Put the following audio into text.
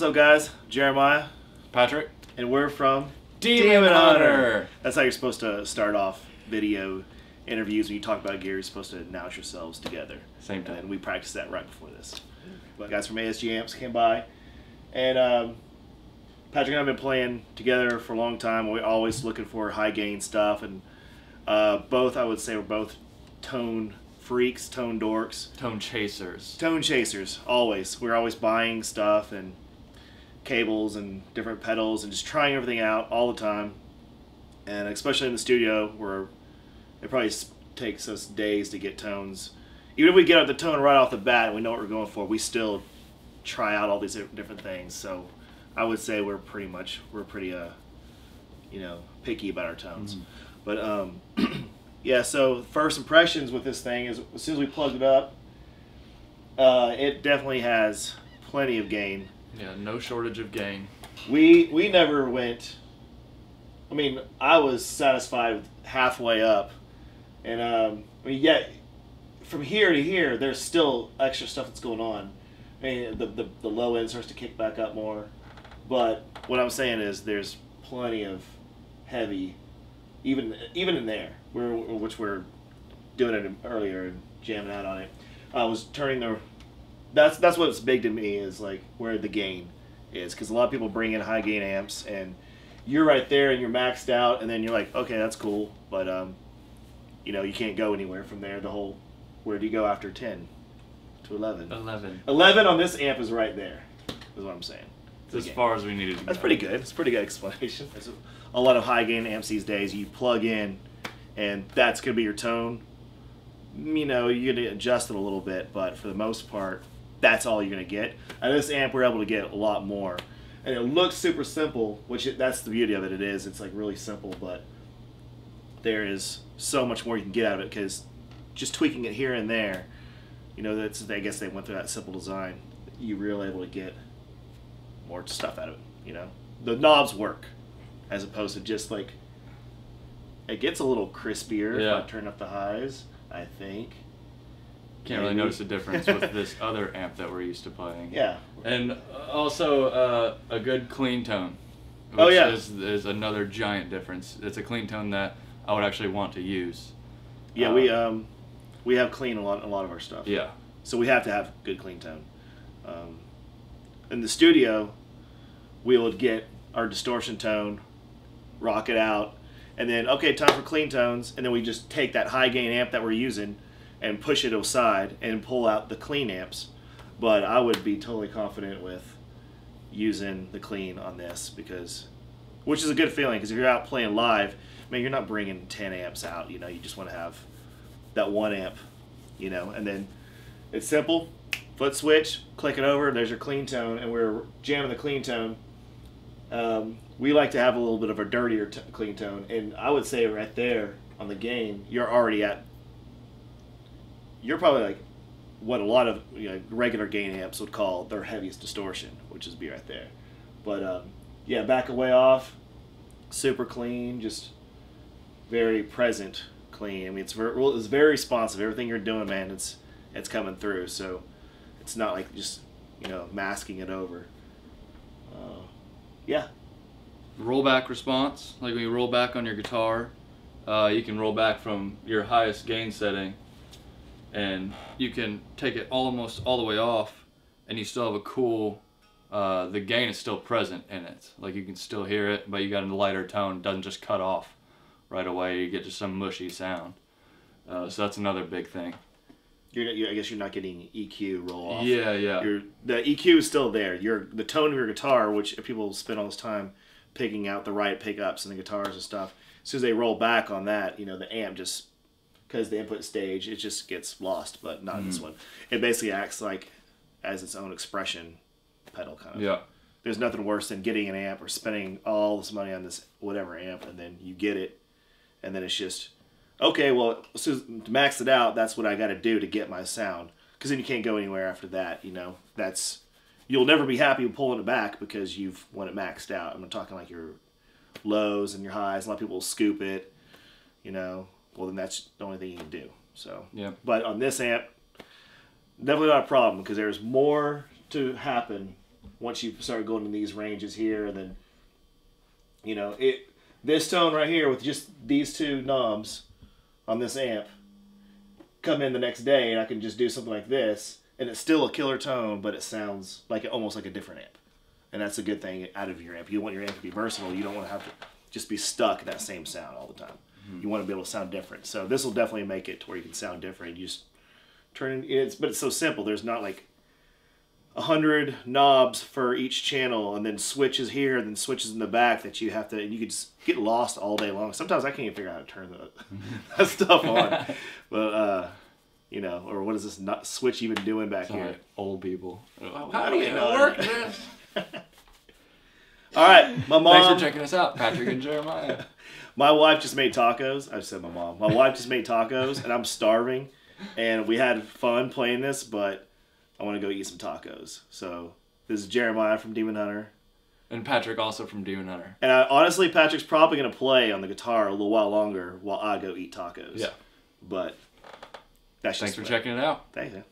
up, guys? Jeremiah, Patrick, and we're from Demon Hunter. That's how you're supposed to start off video interviews. When you talk about gear, you're supposed to announce yourselves together. Same time. And we practiced that right before this. But guys from ASG Amps came by, and Patrick and I have been playing together for a long time. We're always looking for high gain stuff, and both, I would say, we're both tone freaks, tone dorks. Tone chasers. Tone chasers, always. We're always buying stuff and cables and different pedals and just trying everything out all the time. And especially in the studio, where it probably takes us days to get tones. Even if we get the tone right off the bat and we know what we're going for, we still try out all these different things. So I would say we're pretty picky about our tones. But yeah, so first impressions with this thing is as soon as we plugged it up, it definitely has plenty of gain. Yeah, no shortage of gain. We never went. I mean, I was satisfied with halfway up, and I mean, yet from here to here, there's still extra stuff that's going on. I mean, the low end starts to kick back up more, but what I'm saying is there's plenty of heavy, even in there, which we're doing it earlier and jamming out on it. I was turning the. That's what's big to me is like where the gain is, because a lot of people bring in high gain amps and you're right there and you're maxed out, and then you're like, okay, that's cool, but you can't go anywhere from there. Where do you go after 10 to 11? 11 on this amp is right there, is what I'm saying. It's as far as we needed to go. That's pretty good. It's a pretty good explanation. There's a lot of high gain amps these days. You plug in, and that's gonna be your tone. You're gonna adjust it a little bit, but for the most part, that's all you're gonna get. And this amp, we're able to get a lot more. And it looks super simple, that's the beauty of it. It's like really simple, but there is so much more you can get out of it, because just tweaking it here and there, I guess they went through that simple design. You're really able to get more stuff out of it. The knobs work, as opposed to just like, it gets a little crispier if I turn up the highs, I think. Can't really notice a difference with this other amp that we're used to playing. Yeah. And also a good clean tone, which is another giant difference. It's a clean tone that I would actually want to use. Yeah, we have clean a lot of our stuff. Yeah. So we have to have good clean tone. In the studio, we would get our distortion tone, rock it out, and then, okay, time for clean tones, and then we just take that high gain amp that we're using and push it aside and pull out the clean amps. But I would be totally confident with using the clean on this, which is a good feeling, because if you're out playing live, man, you're not bringing 10 amps out, you just want to have that one amp, and then it's simple, foot switch, click it over, there's your clean tone, and we're jamming the clean tone. We like to have a little bit of a dirtier clean tone, and I would say right there on the gain, you're probably like what a lot of regular gain amps would call their heaviest distortion, which is be right there. But yeah, back away off, super clean, just very present clean. I mean, it's very responsive. Everything you're doing, man, it's coming through. So it's not like just masking it over. Yeah. Rollback response, like when you roll back on your guitar, you can roll back from your highest gain setting, and you can take it almost all the way off, and you still have a cool, the gain is still present in it. Like you can still hear it, but you got a lighter tone. It doesn't just cut off right away. You get just some mushy sound. So that's another big thing. I guess you're not getting EQ roll off. Yeah. The EQ is still there. The tone of your guitar, which people spend all this time picking out the right pickups and the guitars and stuff. As soon as they roll back on that, the amp just, because the input stage, it just gets lost, but not in this one. It basically acts like as its own expression pedal kind of. Yeah. There's nothing worse than getting an amp or spending all this money on this whatever amp, and then you get it, and then it's just, okay, well, to max it out, that's what I got to do to get my sound, because then you can't go anywhere after that. You'll never be happy with pulling it back because you've want it maxed out. I'm talking like your lows and your highs. A lot of people will scoop it, well, then that's the only thing you can do. So yeah. But on this amp, definitely not a problem, because there's more to happen once you start going in these ranges here, and then, you know, this tone right here with just these two knobs on this amp, come in the next day and I can just do something like this, and it's still a killer tone, but it sounds like almost like a different amp. And that's a good thing out of your amp. You want your amp to be versatile. You don't want to have to just be stuck in that same sound all the time. Mm-hmm. You want to be able to sound different. So this will definitely make it to where you can sound different. You just turn it, but it's so simple. There's not like 100 knobs for each channel, and then switches here, and then switches in the back that you have to, and you could just get lost all day long. Sometimes I can't even figure out how to turn that stuff on. But, you know, or what is this switch even doing back here? Like old people. How do you work this? All right, my mom. Thanks for checking us out, Patrick and Jeremiah. My wife just made tacos. I said my mom. My wife just made tacos, and I'm starving. And we had fun playing this, but I want to go eat some tacos. So this is Jeremiah from Demon Hunter. And Patrick also from Demon Hunter. And honestly, Patrick's probably going to play on the guitar a little while longer while I go eat tacos. Yeah. But that's just Thanks for checking it out. Thanks, man.